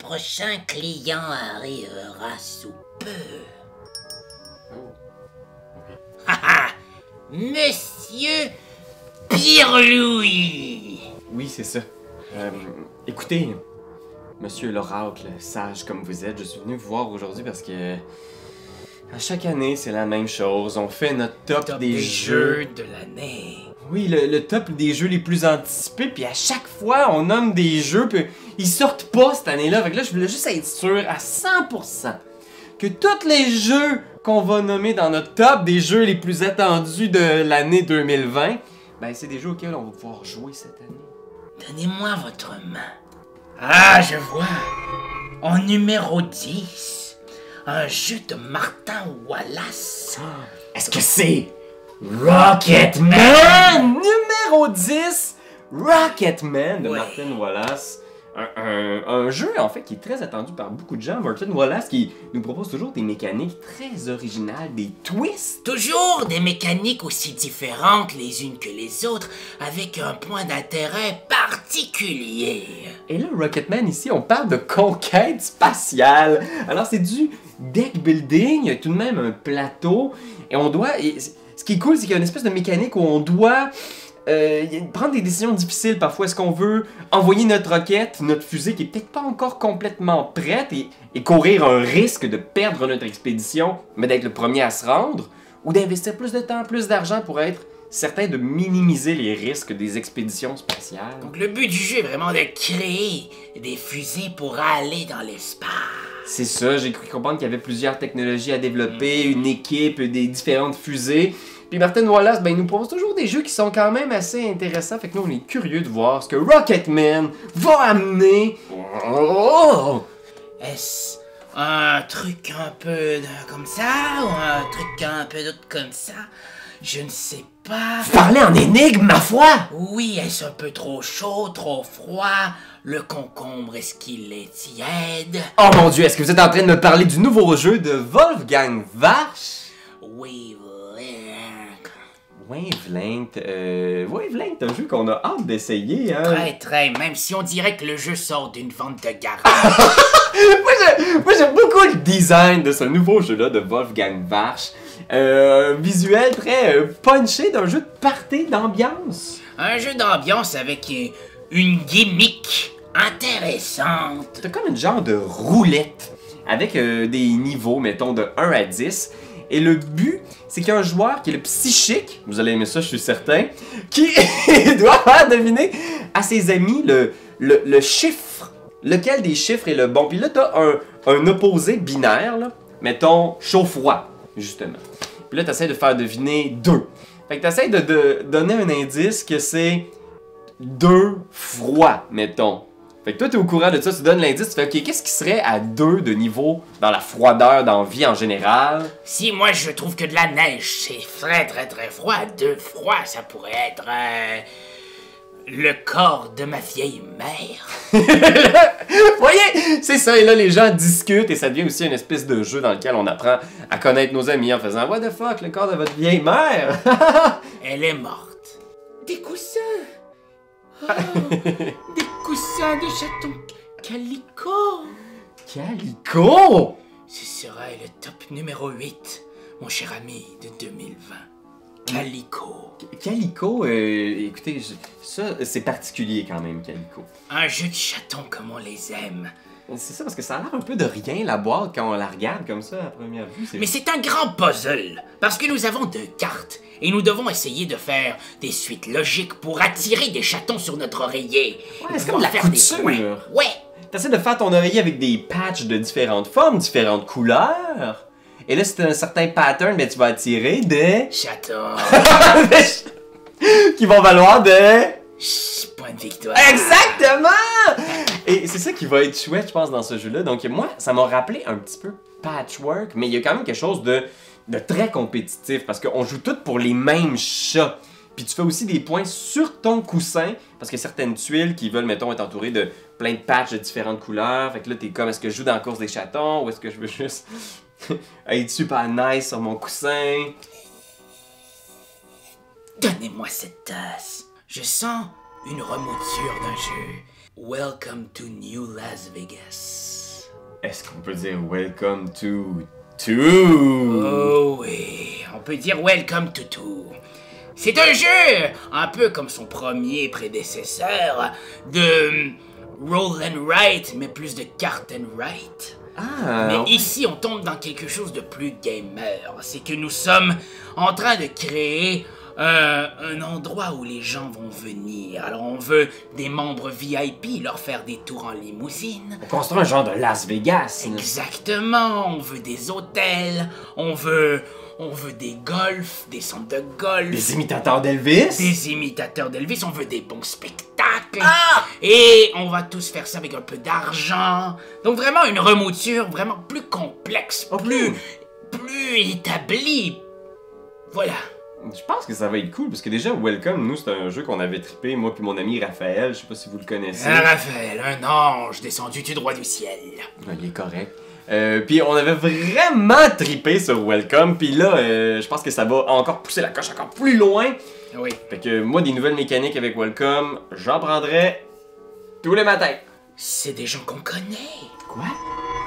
prochain client arrivera sous peu. Haha, Monsieur Pirlouis. Oui, c'est ça. Écoutez, Monsieur l'Oracle, sage comme vous êtes, je suis venu vous voir aujourd'hui parce que à chaque année, c'est la même chose. On fait notre top des jeux de l'année. Oui, le top des jeux les plus anticipés, puis à chaque fois, on nomme des jeux, puis ils sortent pas cette année-là. Fait que là, je voulais juste être sûr à 100% que tous les jeux qu'on va nommer dans notre top des jeux les plus attendus de l'année 2020, ben c'est des jeux auxquels on va pouvoir jouer cette année. Donnez-moi votre main. Ah, je vois. En numéro 10, un jeu de Martin Wallace. Est-ce que c'est Rocketman? Numéro 10, Rocketman de Ouais. Martin Wallace. Un jeu, en fait, qui est très attendu par beaucoup de gens. Martin Wallace qui nous propose toujours des mécaniques très originales, des twists. Toujours des mécaniques aussi différentes les unes que les autres, avec un point d'intérêt particulier. Et là, Rocketman, ici, on parle de conquête spatiale. Alors, c'est du deck building, il y a tout de même un plateau, et on doit... ce qui est cool, c'est qu'il y a une espèce de mécanique où on doit... prendre des décisions difficiles parfois. Est-ce qu'on veut envoyer notre roquette, notre fusée qui est peut-être pas encore complètement prête et courir un risque de perdre notre expédition, mais d'être le premier à se rendre, ou d'investir plus de temps, plus d'argent pour être certain de minimiser les risques des expéditions spatiales? Donc le but du jeu est vraiment de créer des fusées pour aller dans l'espace. C'est ça, j'ai cru comprendre qu'il y avait plusieurs technologies à développer, une équipe, des différentes fusées. Puis Martin Wallace, ben, il nous propose toujours des jeux qui sont quand même assez intéressants. Fait que nous, on est curieux de voir ce que Rocketman va amener. Oh! Est-ce un truc un peu comme ça ou un truc un peu d'autre comme ça? Je ne sais pas. Parler en énigme, ma foi! Oui, est-ce un peu trop chaud, trop froid? Le concombre, est-ce qu'il est tiède? Oh mon dieu, est-ce que vous êtes en train de me parler du nouveau jeu de Wolfgang Warsch? Wavelength, Wavelength, un jeu qu'on a hâte d'essayer, hein? Très, même si on dirait que le jeu sort d'une vente de garage. Moi, j'aime beaucoup le design de ce nouveau jeu-là de Wolfgang Warsch. Visuel très punché d'un jeu de party d'ambiance. Un jeu d'ambiance avec une gimmick intéressante. T'as comme une genre de roulette avec des niveaux, mettons, de 1 à 10. Et le but, c'est qu'il y a un joueur qui est le psychique, vous allez aimer ça, je suis certain, qui doit faire deviner à ses amis le chiffre, lequel des chiffres est le bon. Puis là, t'as un opposé binaire, là, mettons chaud-froid, justement. Puis là, t'essaies de faire deviner 2. Fait que t'essaies de donner un indice que c'est 2 froid, mettons. Fait que toi, t'es au courant de ça, tu donnes l'indice, tu fais OK, qu'est-ce qui serait à 2 de niveau dans la froideur, dans la vie en général? Si moi je trouve que de la neige c'est très froid, 2 froid ça pourrait être le corps de ma vieille mère. Voyez, c'est ça, et là les gens discutent et ça devient aussi une espèce de jeu dans lequel on apprend à connaître nos amis en faisant What the fuck, le corps de votre vieille mère? Elle est morte. Des coussins. Oh, des coussins de chaton calico. Calico! Ce serait le top numéro 8, mon cher ami de 2020. Calico. Calico, écoutez, ça c'est particulier quand même, Calico. Un jeu de chatons comme on les aime. C'est ça, parce que ça a l'air un peu de rien, la boîte, quand on la regarde comme ça à première vue. Mais c'est un grand puzzle, parce que nous avons 2 cartes, et nous devons essayer de faire des suites logiques pour attirer des chatons sur notre oreiller. Ouais, c'est comme la couture. Ouais. T'essaies de faire ton oreiller avec des patchs de différentes formes, différentes couleurs. Et là, c'est un certain pattern, mais tu vas attirer des... Chatons. qui vont valoir des... Point de victoire. Exactement! Et c'est ça qui va être chouette, je pense, dans ce jeu-là. Donc moi, ça m'a rappelé un petit peu Patchwork, mais il y a quand même quelque chose de très compétitif, parce qu'on joue tous pour les mêmes chats. Puis tu fais aussi des points sur ton coussin, parce qu'il y a certaines tuiles qui veulent, mettons, être entourées de plein de patchs de différentes couleurs. Fait que là, t'es comme, est-ce que je joue dans la course des chatons, ou est-ce que je veux juste être super nice sur mon coussin? Donnez-moi cette tasse. Je sens une remouture d'un jeu. Welcome to New Las Vegas. est-ce qu'on peut dire welcome to Two? Oh oui, on peut dire welcome to Two. C'est un jeu, un peu comme son premier prédécesseur, de roll and write, mais plus de cart and write. Mais ici, on tombe dans quelque chose de plus gamer. C'est que nous sommes en train de créer un endroit où les gens vont venir. Alors, on veut des membres VIP, leur faire des tours en limousine. On construit un genre de Las Vegas. Exactement, on veut des hôtels, on veut des golfs, des centres de golf. Des imitateurs d'Elvis? Des imitateurs d'Elvis, on veut des bons spectacles. Et on va tous faire ça avec un peu d'argent. Donc vraiment une remouture vraiment plus complexe, plus établie. Voilà. Je pense que ça va être cool, parce que déjà, Welcome, nous, c'est un jeu qu'on avait trippé, moi puis mon ami Raphaël, je sais pas si vous le connaissez. Raphaël, un ange descendu du droit du ciel. Il est correct. Puis on avait vraiment trippé sur Welcome, puis là, je pense que ça va encore pousser la coche encore plus loin. Oui. Fait que moi, des nouvelles mécaniques avec Welcome, j'en prendrais tous les matins. C'est des gens qu'on connaît. Quoi?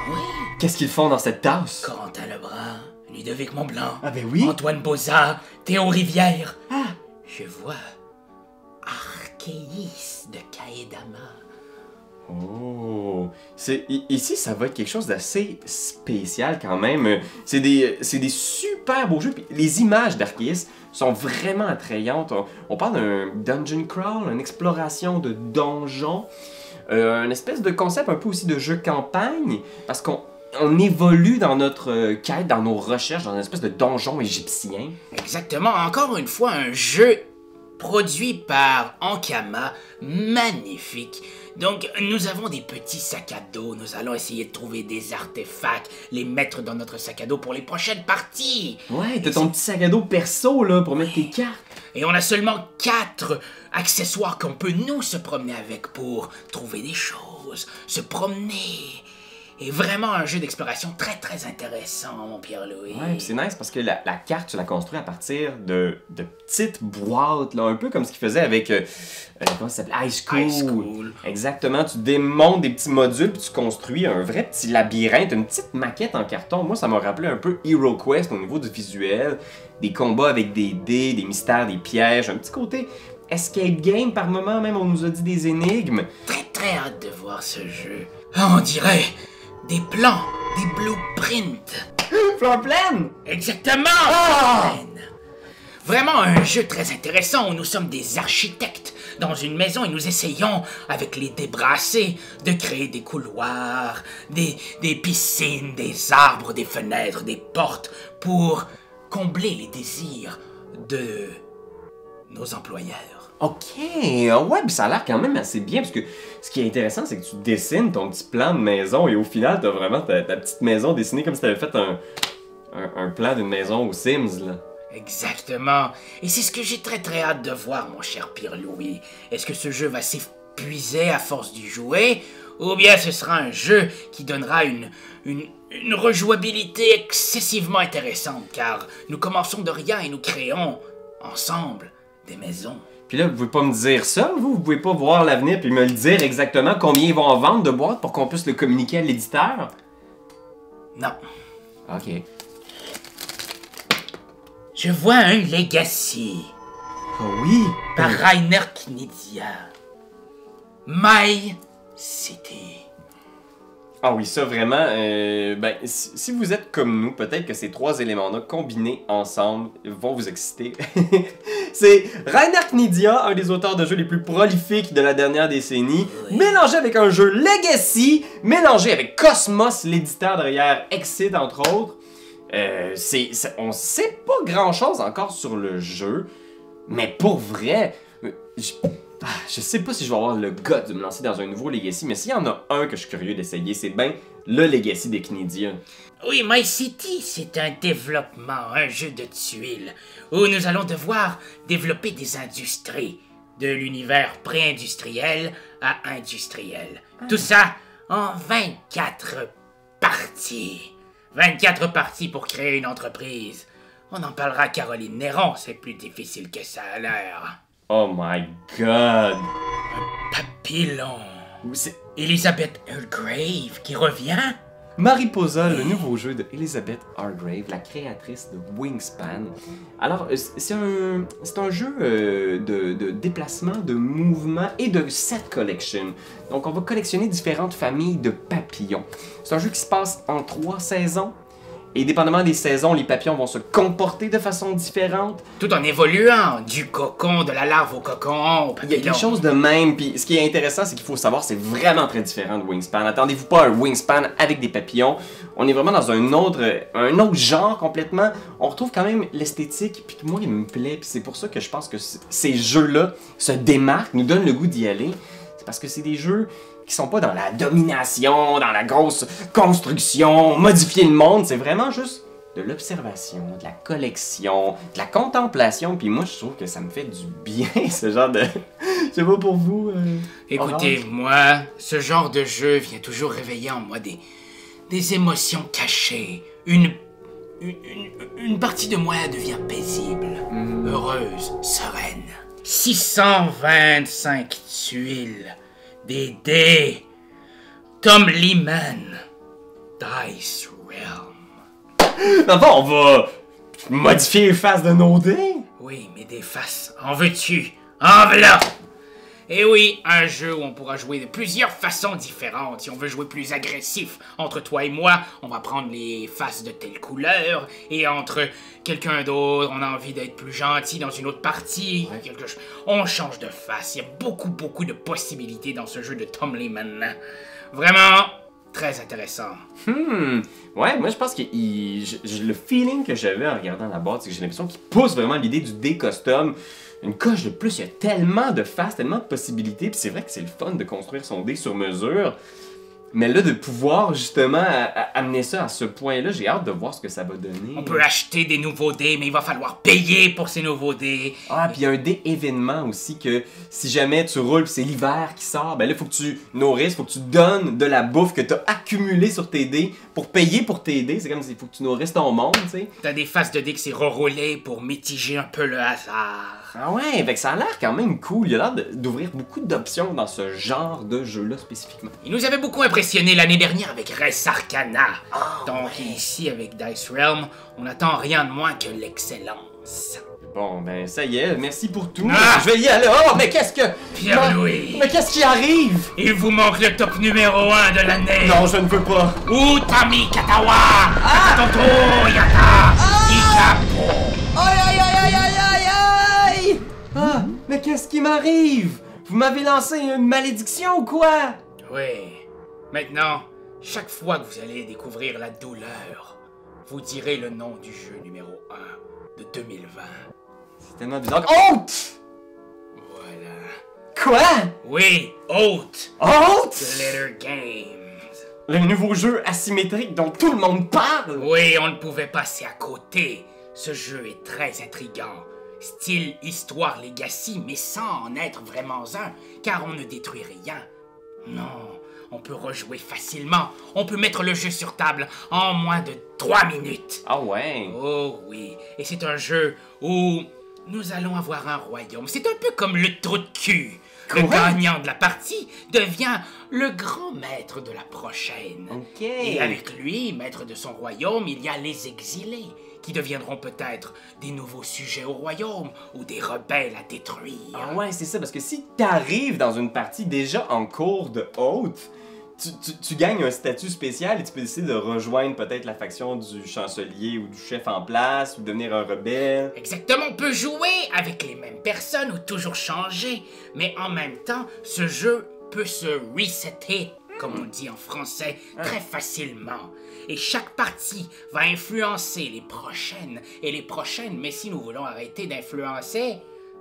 Oui. Qu'est-ce qu'ils font dans cette tasse? Corentin Lebrun, Ludovic Montblanc, Ah ben oui. Antoine Boza, Théo Rivière. Je vois Archéis de Kaedama. Oh, ici ça va être quelque chose d'assez spécial quand même. C'est des super beaux jeux. Puis les images d'Arceus sont vraiment attrayantes. On parle d'un dungeon crawl, une exploration de donjons, un espèce de concept un peu aussi de jeu campagne, parce qu'on évolue dans notre quête, dans nos recherches, dans une espèce de donjon égyptien. Exactement, encore une fois un jeu produit par Ankama, magnifique. Donc, nous avons des petits sacs à dos. Nous allons essayer de trouver des artefacts, les mettre dans notre sac à dos pour les prochaines parties. Ouais, t'as ton petit sac à dos perso, là, pour mettre tes cartes. Et on a seulement 4 accessoires qu'on peut nous se promener avec pour trouver des choses, se promener. Et vraiment un jeu d'exploration très très intéressant, mon Pierre-Louis. Ouais, pis c'est nice parce que la carte, tu la construis à partir de petites boîtes, là, un peu comme ce qu'ils faisaient avec, comment ça s'appelle? High School. Exactement, tu démontes des petits modules puis tu construis un vrai petit labyrinthe, une petite maquette en carton. Moi, ça m'a rappelé un peu Hero Quest au niveau du visuel, des combats avec des dés, des mystères, des pièges, un petit côté escape game par moment, même on nous a dit des énigmes. Très très hâte de voir ce jeu. On dirait des plans, des blueprints. Floor Plan! Exactement! Vraiment un jeu très intéressant où nous sommes des architectes dans une maison et nous essayons, avec les dés brassés, de créer des couloirs, des piscines, des arbres, des fenêtres, des portes pour combler les désirs de nos employeurs. Ok, ouais, mais ça a l'air quand même assez bien, parce que ce qui est intéressant, c'est que tu dessines ton petit plan de maison et au final, t'as vraiment ta petite maison dessinée comme si t'avais fait un plan d'une maison aux Sims, là. Exactement. Et c'est ce que j'ai très très hâte de voir, mon cher Pierre-Louis. Est-ce que ce jeu va s'épuiser à force d'y jouer, ou bien ce sera un jeu qui donnera une rejouabilité excessivement intéressante, car nous commençons de rien et nous créons, ensemble, des maisons. Puis là, vous pouvez pas me dire ça, vous pouvez pas voir l'avenir puis me le dire exactement combien ils vont en vendre de boîtes pour qu'on puisse le communiquer à l'éditeur? Non. Ok. Je vois un Legacy. Oh oui! Par Rainer Knizia. My City. Ah oui, ça vraiment, ben, si vous êtes comme nous, peut-être que ces trois éléments-là, combinés ensemble, vont vous exciter. C'est Rainer Knizia, un des auteurs de jeux les plus prolifiques de la dernière décennie, mélangé avec un jeu Legacy, mélangé avec Cosmos, l'éditeur derrière Exit, entre autres. On sait pas grand-chose encore sur le jeu, mais pour vrai, je sais pas si je vais avoir le goût de me lancer dans un nouveau Legacy, mais s'il y en a un que je suis curieux d'essayer, c'est bien le Legacy des Knizia. Oui, My City, c'est un développement, un jeu de tuiles, où nous allons devoir développer des industries, de l'univers pré-industriel à industriel. Tout ça en 24 parties. 24 parties pour créer une entreprise. On en parlera à Caroline Néron, c'est plus difficile que ça a l'air. Oh my god! Papillon. C'est... Elizabeth Earlgrave qui revient? Mariposa, le nouveau jeu de Elizabeth Hargrave, la créatrice de Wingspan. Alors, c'est un jeu de déplacement, de mouvement et de set collection. Donc, on va collectionner différentes familles de papillons. C'est un jeu qui se passe en 3 saisons. Et dépendamment des saisons, les papillons vont se comporter de façon différente. Tout en évoluant, du cocon, de la larve au cocon, au papillon. Il y a quelque chose de même, puis ce qui est intéressant, c'est qu'il faut savoir, c'est vraiment très différent de Wingspan. Attendez-vous pas à un Wingspan avec des papillons. On est vraiment dans un autre genre complètement. On retrouve quand même l'esthétique, puis moi, il me plaît, puis c'est pour ça que je pense que ces jeux-là se démarquent, nous donnent le goût d'y aller. C'est parce que c'est des jeux qui sont pas dans la domination, dans la grosse construction, modifier le monde. C'est vraiment juste de l'observation, de la collection, de la contemplation. Puis moi, je trouve que ça me fait du bien, ce genre de... Je sais pas pour vous. Écoutez, Orange. moi, ce genre de jeu vient toujours réveiller en moi des émotions cachées. Une partie de moi devient paisible, heureuse, sereine. 625 tuiles. Des dés. Tom Lehman. Dice Realm. D'abord, on va modifier les faces de nos dés. Oui, mais des faces. En veux-tu? En voilà! Et oui, un jeu où on pourra jouer de plusieurs façons différentes. Si on veut jouer plus agressif entre toi et moi, on va prendre les faces de telle couleur. Et entre quelqu'un d'autre, on a envie d'être plus gentil dans une autre partie. On change de face. Il y a beaucoup de possibilités dans ce jeu de Tom Lehman. Vraiment très intéressant. Ouais, moi je pense que le feeling que j'avais en regardant la boîte, c'est que j'ai l'impression qu'il pousse vraiment l'idée du dé custom. Une coche de plus, il y a tellement de faces, tellement de possibilités, puis c'est vrai que c'est le fun de construire son dé sur mesure. Mais là, de pouvoir justement amener ça à ce point-là, j'ai hâte de voir ce que ça va donner. On peut acheter des nouveaux dés, mais il va falloir payer pour ces nouveaux dés. Ah, puis il y a un dé événement aussi que si jamais tu roules, puis c'est l'hiver qui sort, ben là, faut que tu nourrisses, faut que tu donnes de la bouffe que t'as accumulée sur tes dés pour payer pour tes dés. C'est comme s'il faut que tu nourrisses ton monde, tu sais. T'as des faces de dés qui s'est reroulé pour mitiger un peu le hasard. Ah ouais, fait que ça a l'air quand même cool. Il y a l'air d'ouvrir beaucoup d'options dans ce genre de jeu-là spécifiquement. Il nous avait beaucoup impressionné l'année dernière avec Res Arcana. Donc ici, avec Dice Realm, on n'attend rien de moins que l'excellence. Bon, ben ça y est, merci pour tout. Ah! Je vais y aller. Oh, mais qu'est-ce que... Pierre-Louis! Mais qu'est-ce qui arrive? Il vous manque le top numéro 1 de l'année! Non, je ne veux pas. Utami Katawa! Katatonto Yata! Ikapo! Aïe, aïe, aïe, aïe, aïe, aïe, aïe! Ah, mais qu'est-ce qui m'arrive? Vous m'avez lancé une malédiction ou quoi? Oui. Maintenant, chaque fois que vous allez découvrir la douleur, vous direz le nom du jeu numéro 1 de 2020. C'est tellement bizarre. Haute! Voilà. Quoi? Oui, Haute! Haute? The Letter Games. Le nouveau jeu asymétrique dont tout le monde parle? Oui, on ne pouvait passer à côté. Ce jeu est très intriguant. Style Histoire Legacy, mais sans en être vraiment un, car on ne détruit rien. Non, on peut rejouer facilement. On peut mettre le jeu sur table en moins de 3 minutes. Ah ouais? Oh oui, et c'est un jeu où nous allons avoir un royaume. C'est un peu comme le trou de cul. Le Quoi? gagnant de la partie devient le grand maître de la prochaine. Ok. Et avec lui, maître de son royaume, il y a les exilés, qui deviendront peut-être des nouveaux sujets au royaume ou des rebelles à détruire. Ah ouais, c'est ça, parce que si t'arrives dans une partie déjà en cours de haute, tu gagnes un statut spécial et tu peux décider de rejoindre peut-être la faction du chancelier ou du chef en place ou devenir un rebelle. Exactement, on peut jouer avec les mêmes personnes ou toujours changer, mais en même temps, ce jeu peut se resetter, comme on dit en français, très facilement. Et chaque partie va influencer les prochaines et les prochaines, mais si nous voulons arrêter d'influencer,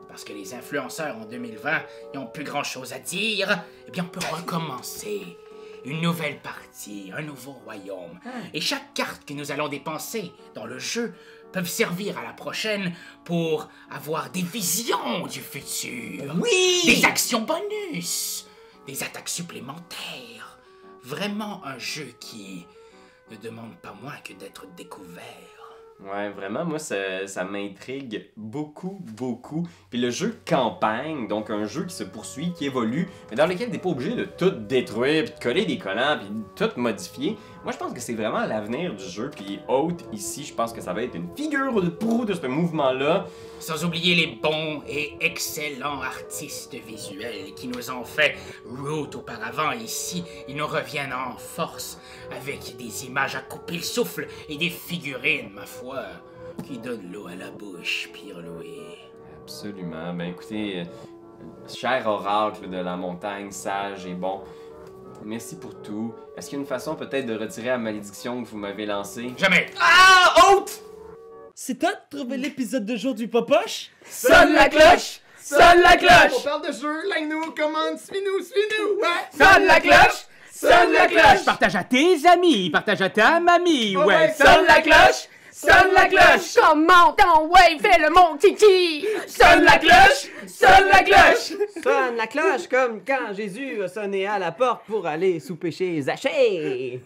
parce que les influenceurs en 2020 n'ont plus grand chose à dire, eh bien on peut recommencer. Une nouvelle partie, un nouveau royaume. Et chaque carte que nous allons dépenser dans le jeu peuvent servir à la prochaine pour avoir des visions du futur. Oui! Des actions bonus, des attaques supplémentaires. Vraiment un jeu qui ne demande pas moins que d'être découvert. Ouais, vraiment, moi, ça m'intrigue beaucoup, beaucoup. Puis le jeu campagne, donc un jeu qui se poursuit, qui évolue, mais dans lequel t'es pas obligé de tout détruire, puis de coller des collants, puis de tout modifier. Moi, je pense que c'est vraiment l'avenir du jeu, puis Haute, ici, je pense que ça va être une figure de proue de ce mouvement-là. Sans oublier les bons et excellents artistes visuels qui nous ont fait Root auparavant. Ici, ils nous reviennent en force avec des images à couper le souffle et des figurines, ma foi, qui donnent l'eau à la bouche, Pierre-Louis. Absolument. Ben écoutez, cher oracle de la montagne, sage et bon, merci pour tout. Est-ce qu'il y a une façon peut-être de retirer la malédiction que vous m'avez lancée? Jamais! Ah! Haute! C'est toi de trouver l'épisode de jour du Popoche? Sonne la cloche! Sonne la On cloche! parle de jeu, like-nous, commande, suis-nous, ouais! Sonne la cloche! Sonne la cloche! Partage à tes amis, partage à ta mamie, Ouais, ouais. Sonne la cloche! Sonne la cloche! Comment ton ouais, fais le mon kiki! Sonne la cloche! Sonne la cloche! Sonne la cloche comme quand Jésus a sonné à la porte pour aller souper chez Zachée.